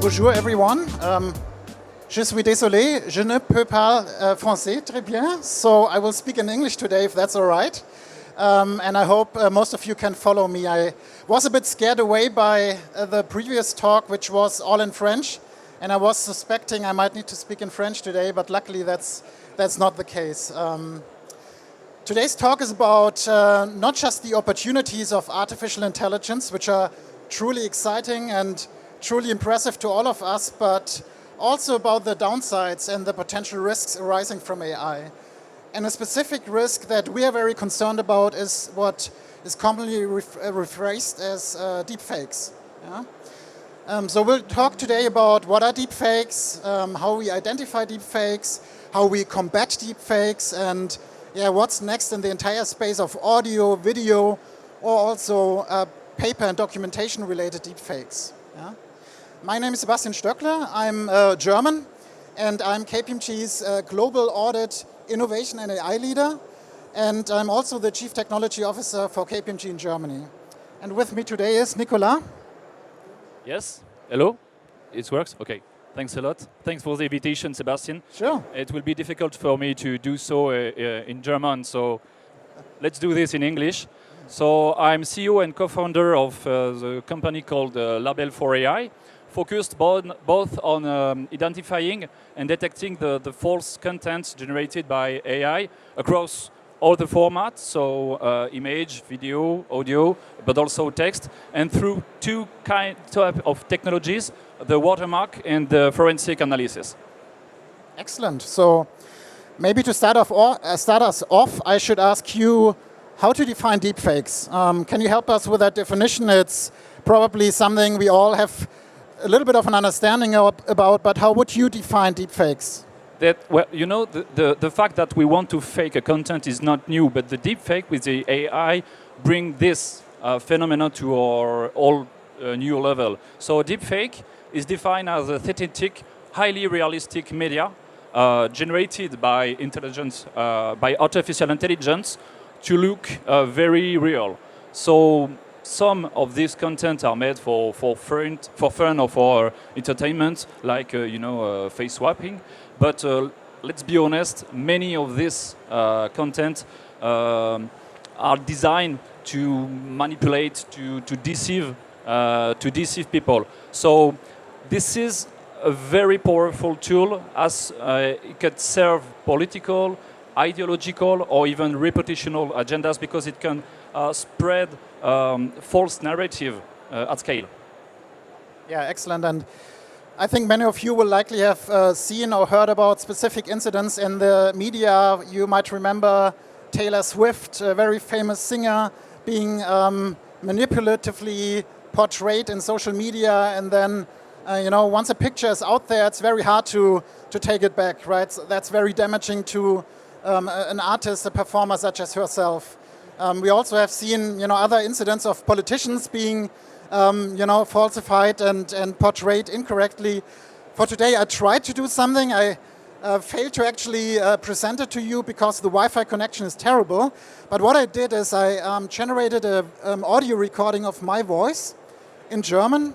Bonjour everyone. Je suis désolé, je ne peux pas français très bien, so I will speak in English today if that's all right. And I hope most of you can follow me. I was a bit scared away by the previous talk, which was all in French, and I was suspecting I might need to speak in French today, but luckily that's not the case. Today's talk is about not just the opportunities of artificial intelligence, which are truly exciting and truly impressive to all of us, but also about the downsides and the potential risks arising from AI. And a specific risk that we are very concerned about is what is commonly rephrased as deepfakes. Yeah? So we'll talk today about what are deepfakes, how we identify deepfakes, how we combat deepfakes, and what's next in the entire space of audio, video, or also paper and documentation-related deepfakes. Yeah? My name is Sebastian Stöckler. I'm German, and I'm KPMG's Global Audit Innovation and AI Leader, and I'm also the Chief Technology Officer for KPMG in Germany. And with me today is Nicolas. Yes, hello, it works? Okay, thanks a lot. Thanks for the invitation, Sebastian. Sure. It will be difficult for me to do so in German, so let's do this in English. So I'm CEO and co-founder of the company called Label for AI, focused both on identifying and detecting the false content generated by AI across all the formats, so image, video, audio, but also text, and through two types of technologies, the watermark and the forensic analysis. Excellent. So maybe to start us off, I should ask you how to define deepfakes. Can you help us with that definition? It's probably something we all have a little bit of an understanding about, but how would you define deepfakes? Well, you know, the fact that we want to fake a content is not new, but the deepfake with the AI bring this phenomenon to our all new level. So deepfake is defined as a synthetic, highly realistic media generated by intelligence, by artificial intelligence, to look very real. So some of this content are made for fun or for entertainment, like face swapping. But let's be honest, many of this content are designed to manipulate, to deceive people. So this is a very powerful tool, as it can serve political, ideological, or even reputational agendas, because it can spread false narrative at scale. Yeah, excellent. And I think many of you will likely have seen or heard about specific incidents in the media. You might remember Taylor Swift, a very famous singer, being manipulatively portrayed in social media, and then once a picture is out there, it's very hard to take it back, right? So that's very damaging to an artist, a performer such as herself. We also have seen, other incidents of politicians being, falsified and portrayed incorrectly. For today, I tried to do something. I failed to actually present it to you because the Wi-Fi connection is terrible. But what I did is I generated an audio recording of my voice in German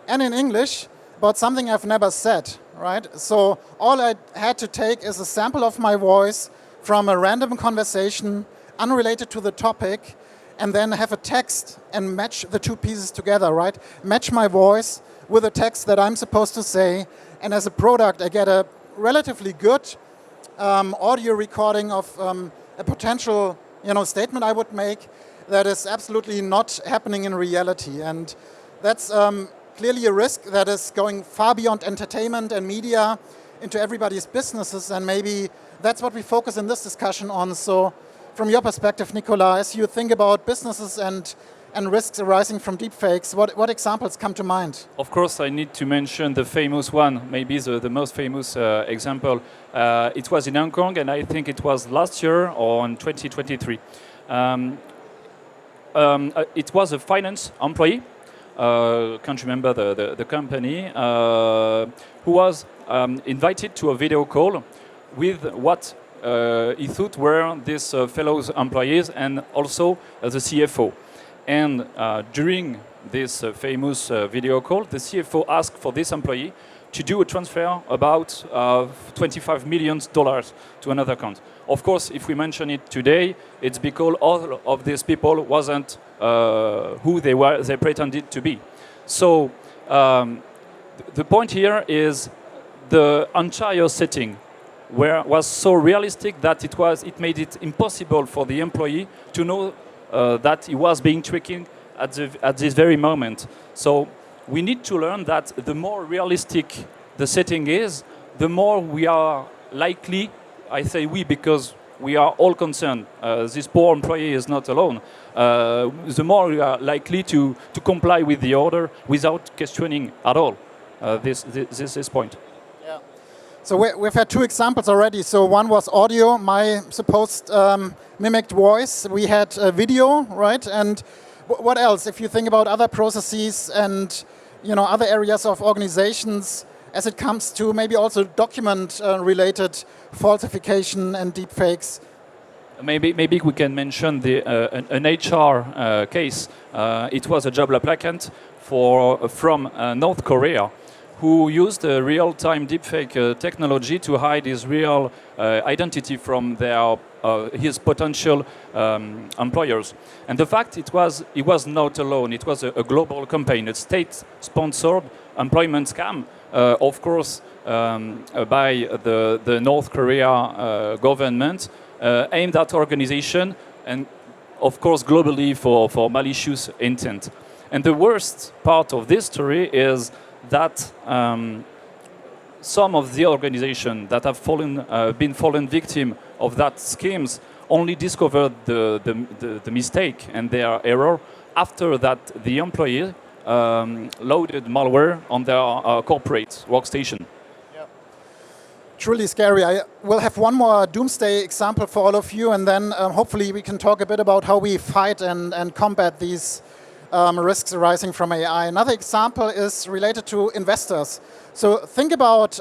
and in English about something I've never said, right? So all I had to take is a sample of my voice from a random conversation unrelated to the topic, and then have a text and match the two pieces together, right? Match my voice with a text that I'm supposed to say, and as a product, I get a relatively good audio recording of a potential, statement I would make that is absolutely not happening in reality. And that's clearly a risk that is going far beyond entertainment and media into everybody's businesses, and maybe that's what we focus in this discussion on. So from your perspective, Nicolas, as you think about businesses and risks arising from deepfakes, what examples come to mind? Of course, I need to mention the famous one, maybe the most famous example. It was in Hong Kong, and I think it was last year or in 2023. It was a finance employee, can't remember the company, who was invited to a video call with what he thought were these fellow employees and also the CFO. And during this famous video call, the CFO asked for this employee to do a transfer about $25 million to another account. Of course, if we mention it today, it's because all of these people wasn't who they pretended to be. So the point here is the entire setting was so realistic that it made it impossible for the employee to know that he was being tricked at this very moment. So we need to learn that the more realistic the setting is, the more we are likely, I say we because we are all concerned, this poor employee is not alone, the more we are likely to comply with the order without questioning at all this point. Yeah. So we've had two examples already. So one was audio, my supposed mimicked voice. We had video, right? And what else? If you think about other processes and other areas of organizations, as it comes to maybe also document-related falsification and deepfakes. Maybe we can mention an HR case. It was a job applicant from North Korea who used a real-time deepfake technology to hide his real identity from his potential employers. And the fact he was not alone. It was a global campaign, a state-sponsored employment scam, of course, by the North Korea government, aimed at organization and, of course, globally for malicious intent. And the worst part of this story is that some of the organizations that have been fallen victim of that schemes only discovered the mistake and their error after that the employee loaded malware on their corporate workstation. Yeah. Truly scary. I will have one more doomsday example for all of you, and then hopefully we can talk a bit about how we fight and combat these risks arising from AI. Another example is related to investors. So think about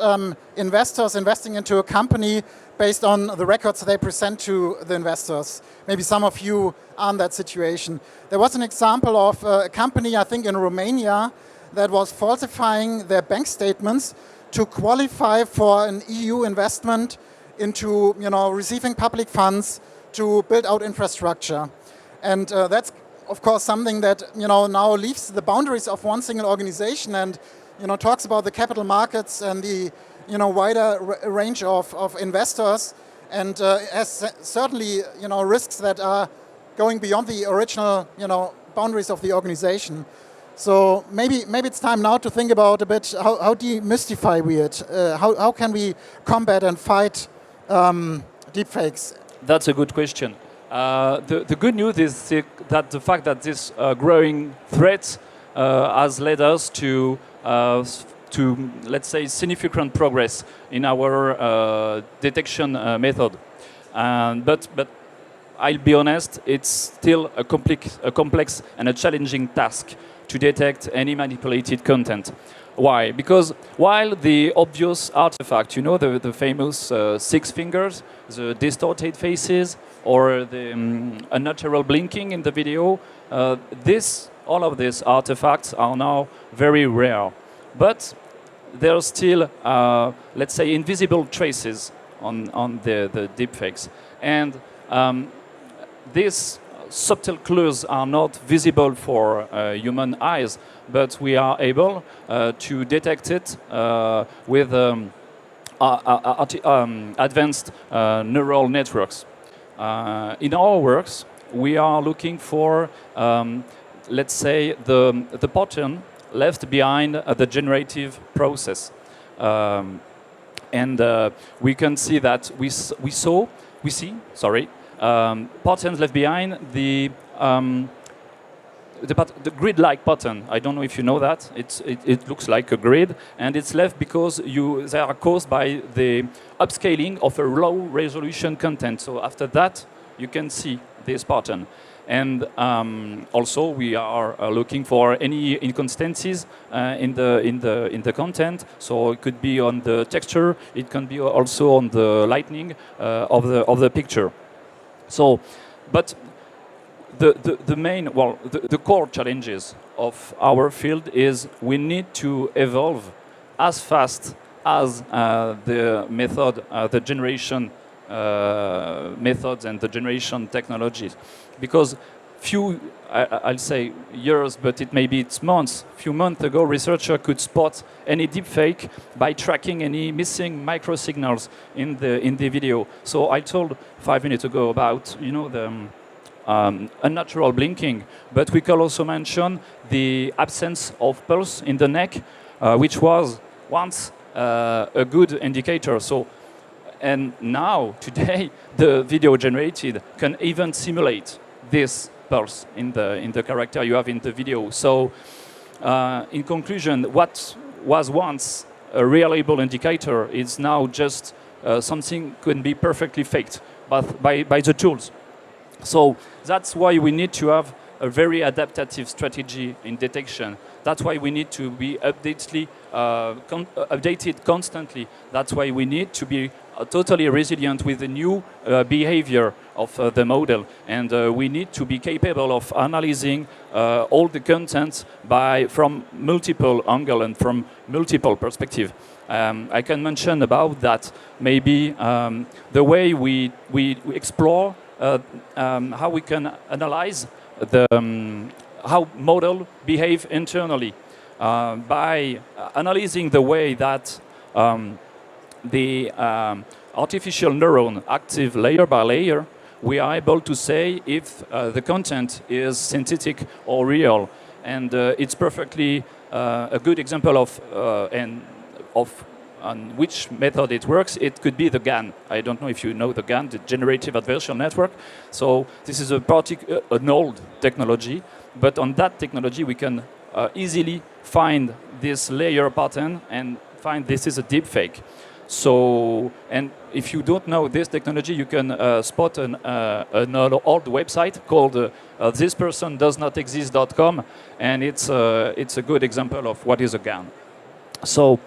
investors investing into a company based on the records they present to the investors. Maybe some of you are in that situation. There was an example of a company, I think in Romania, that was falsifying their bank statements to qualify for an EU investment into receiving public funds to build out infrastructure. And that's of course something that now leaves the boundaries of one single organization and talks about the capital markets and the wider range of investors, and has certainly risks that are going beyond the original boundaries of the organization. So maybe it's time now to think about a bit how demystify we it. How can we combat and fight deepfakes? That's a good question. The good news is that the fact that this growing threat has led us to let's say significant progress in our detection method. But I'll be honest, it's still a complex and a challenging task to detect any manipulated content. Why? Because while the obvious artifact, the famous 6 fingers, the distorted faces, or the unnatural blinking in the video, all of these artifacts are now very rare. But there are still, let's say, invisible traces on the deepfakes. And these subtle clues are not visible for human eyes, but we are able to detect it with advanced neural networks. In our works, we are looking for, let's say, the pattern left behind the generative process. And we can see that we see patterns left behind the grid-like pattern. I don't know if you know that. It looks like a grid, and it's left because they are caused by the upscaling of a low-resolution content. So after that, you can see this pattern. And also, we are looking for any inconsistencies in the content. So it could be on the texture. It can be also on the lighting of the picture. So, but the main, well, the core challenges of our field is we need to evolve as fast as the method, the generation methods and the generation technologies, because I'll say years, but it's months. Few months ago, researcher could spot any deepfake by tracking any missing microsignals in the video. So I told 5 minutes ago about the unnatural blinking, but we can also mention the absence of pulse in the neck, which was once a good indicator. So, and now today the video generated can even simulate this pulse in the character you have in the video. So, in conclusion, what was once a reliable indicator is now just something can be perfectly faked, but by the tools. So that's why we need to have a very adaptive strategy in detection. That's why we need to be updated constantly. That's why we need to be totally resilient with the new behavior of the model. And we need to be capable of analyzing all the content from multiple angles and from multiple perspectives. I can mention about that maybe the way we explore how we can analyze how model behave internally by analyzing the way that the artificial neuron active layer by layer. We are able to say if the content is synthetic or real, and it's perfectly a good example of on which method it works. It could be the GAN. I don't know if you know the GAN, the Generative Adversarial Network. So this is an old technology, but on that technology we can easily find this layer pattern and find this is a deepfake. So, and if you don't know this technology, you can spot an old website called thispersondoesnotexist.com, and it's a good example of what is a GAN. So,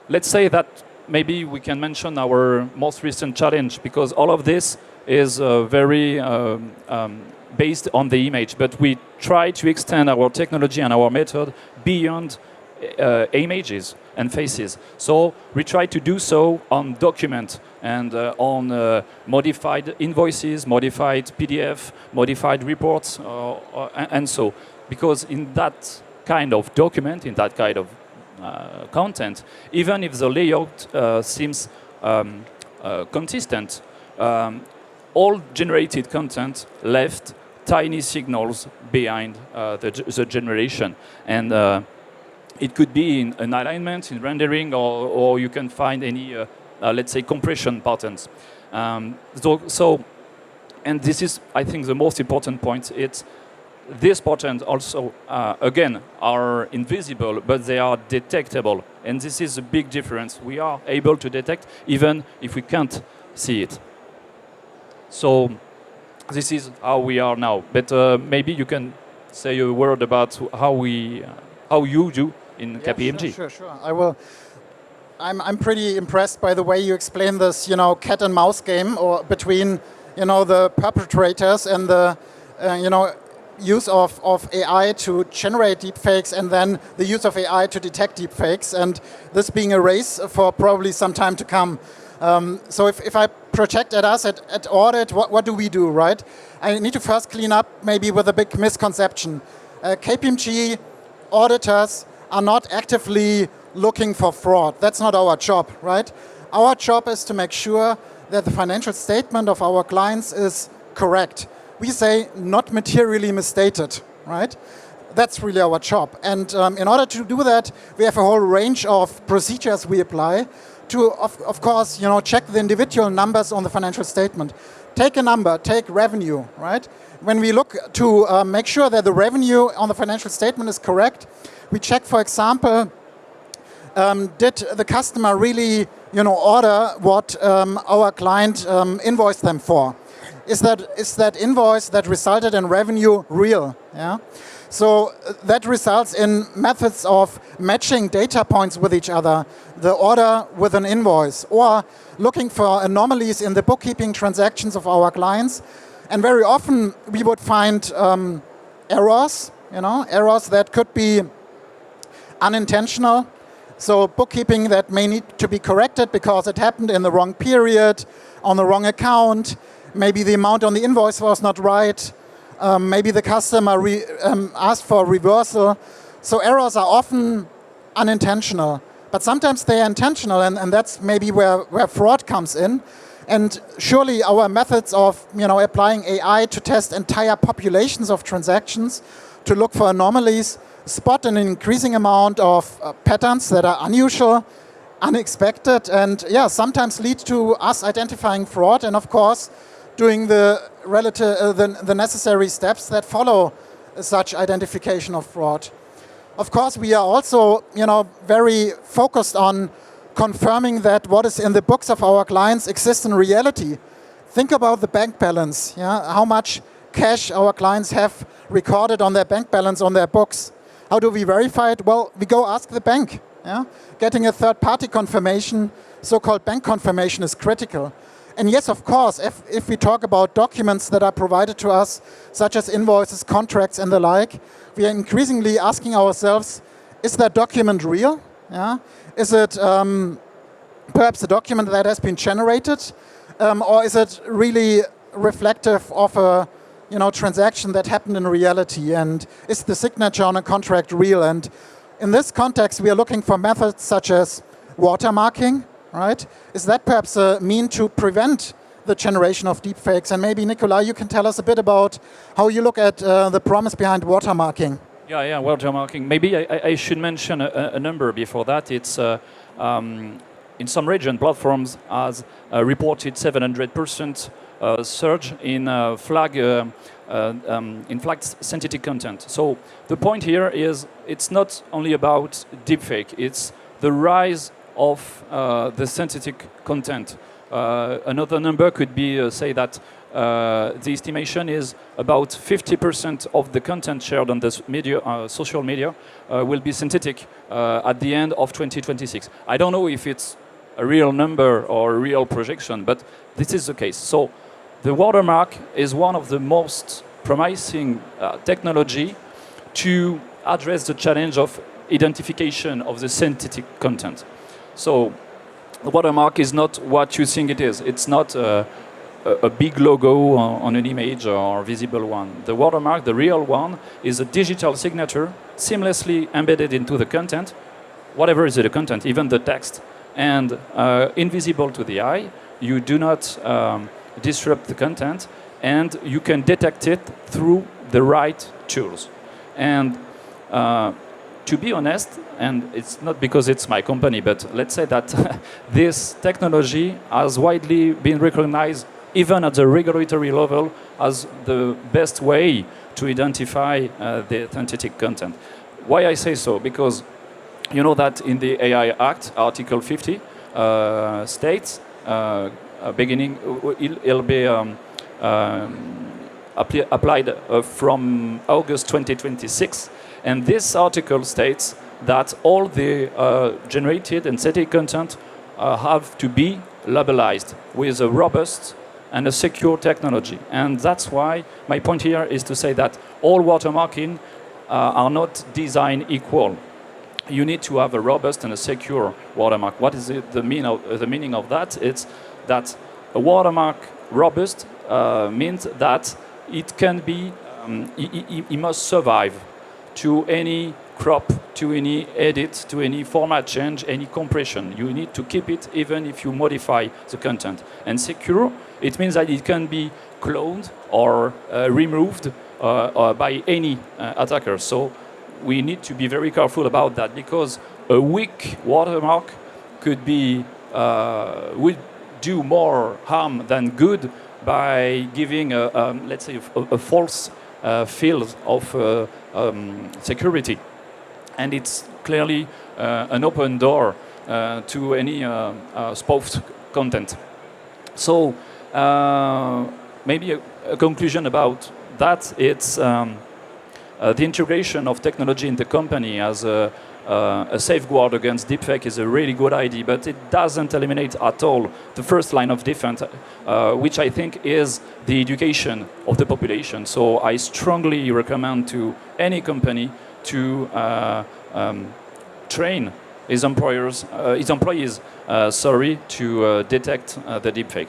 let's say that maybe we can mention our most recent challenge, because all of this is very based on the image, but we try to extend our technology and our method beyond images and faces. So we try to do so on document and on modified invoices, modified PDF, modified reports, and so. Because in that kind of document, in that kind of content, even if the layout seems consistent, all generated content left tiny signals behind the generation. And it could be in an alignment, in rendering, or you can find any, let's say, compression patterns. So, and this is, I think, the most important point. It's these patterns also, again, are invisible, but they are detectable. And this is a big difference. We are able to detect even if we can't see it. So this is how we are now. But maybe you can say a word about how you do in KPMG. Sure. I will. I'm pretty impressed by the way you explain this, cat and mouse game, or between, the perpetrators and the, use of AI to generate deepfakes, and then the use of AI to detect deepfakes, and this being a race for probably some time to come. So if I project at us at audit, what do we do, right? I need to first clean up maybe with a big misconception. KPMG auditors are not actively looking for fraud. That's not our job, right? Our job is to make sure that the financial statement of our clients is correct. We say not materially misstated, right? That's really our job. And in order to do that, we have a whole range of procedures we apply to, of course, check the individual numbers on the financial statement. Take a number, take revenue, right? When we look to make sure that the revenue on the financial statement is correct, we check, for example, did the customer really, order what our client invoiced them for? Is that invoice that resulted in revenue real? Yeah. So that results in methods of matching data points with each other, the order with an invoice, or looking for anomalies in the bookkeeping transactions of our clients. And very often we would find errors, errors that could be unintentional. So bookkeeping that may need to be corrected because it happened in the wrong period, on the wrong account. Maybe the amount on the invoice was not right. Maybe the customer asked for a reversal. So errors are often unintentional, but sometimes they are intentional, and that's maybe where fraud comes in. And surely our methods of applying AI to test entire populations of transactions, to look for anomalies, spot an increasing amount of patterns that are unusual, unexpected, and sometimes lead to us identifying fraud, and of course doing the necessary steps that follow such identification of fraud. Of course, we are also very focused on confirming that what is in the books of our clients exists in reality. Think about the bank balance. How much cash our clients have recorded on their bank balance on their books. How do we verify it? Well, we go ask the bank. Getting a third-party confirmation, so-called bank confirmation, is critical. And yes, of course, if we talk about documents that are provided to us, such as invoices, contracts, and the like, we are increasingly asking ourselves, is that document real? Is it perhaps a document that has been generated? Or is it really reflective of a transaction that happened in reality? And is the signature on a contract real? And in this context, we are looking for methods such as watermarking, right? Is that perhaps a mean to prevent the generation of deepfakes? And maybe, Nikolai, you can tell us a bit about how you look at the promise behind watermarking. Yeah, watermarking. Maybe I should mention a number before that. It's in some region, platforms has reported 700% surge in flagged synthetic content. So the point here is it's not only about deepfake, it's the rise of the synthetic content. Another number could be, say that the estimation is about 50% of the content shared on this media, social media will be synthetic at the end of 2026. I don't know if it's a real number or a real projection, but this is the case. So the watermark is one of the most promising technology to address the challenge of identification of the synthetic content. So the watermark is not what you think it is. It's not a big logo on an image or a visible one. The watermark, the real one, is a digital signature seamlessly embedded into the content, whatever is the content, even the text, and invisible to the eye. You do not disrupt the content, and you can detect it through the right tools. And to be honest, and it's not because it's my company, but let's say that this technology has widely been recognized, even at the regulatory level, as the best way to identify the authentic content. Why I say so? Because you know that in the AI Act, Article 50 states, beginning, it'll be applied from August 2026, and this article states that all the generated and synthetic content have to be labelized with a robust and a secure technology. And that's why my point here is to say that all watermarking are not designed equal. You need to have a robust and a secure watermark. What is the meaning of that? It's that a watermark robust means that it can be, it must survive to any crop, to any edit, to any format change, any compression. You need to keep it even if you modify the content. And secure, it means that it can be cloned or removed by any attacker. So we need to be very careful about that, because a weak watermark could be would do more harm than good by giving let's say a false feel of security, and it's clearly an open door to any spoofed content. So maybe a conclusion about that, it's the integration of technology in the company has a safeguard against deepfake is a really good idea, but it doesn't eliminate at all the first line of defense, which I think is the education of the population. So I strongly recommend to any company to train his employees, to detect the deepfake.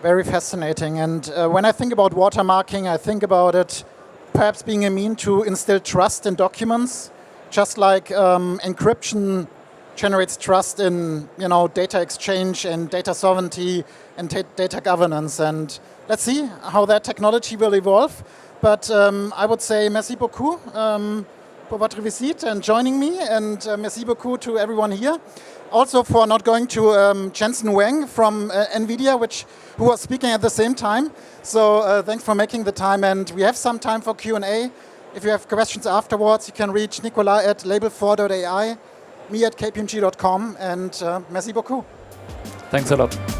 Very fascinating. And when I think about watermarking, I think about it perhaps being a mean to instill trust in documents, just like encryption generates trust in data exchange and data sovereignty and data governance. And let's see how that technology will evolve. But I would say merci beaucoup pour votre visite and joining me, and merci beaucoup to everyone here. Also for not going to Jensen Huang from NVIDIA, who was speaking at the same time. So thanks for making the time, and we have some time for Q&A. If you have questions afterwards, you can reach Nicolas at label4.ai, me at kpmg.com, and merci beaucoup. Thanks a lot.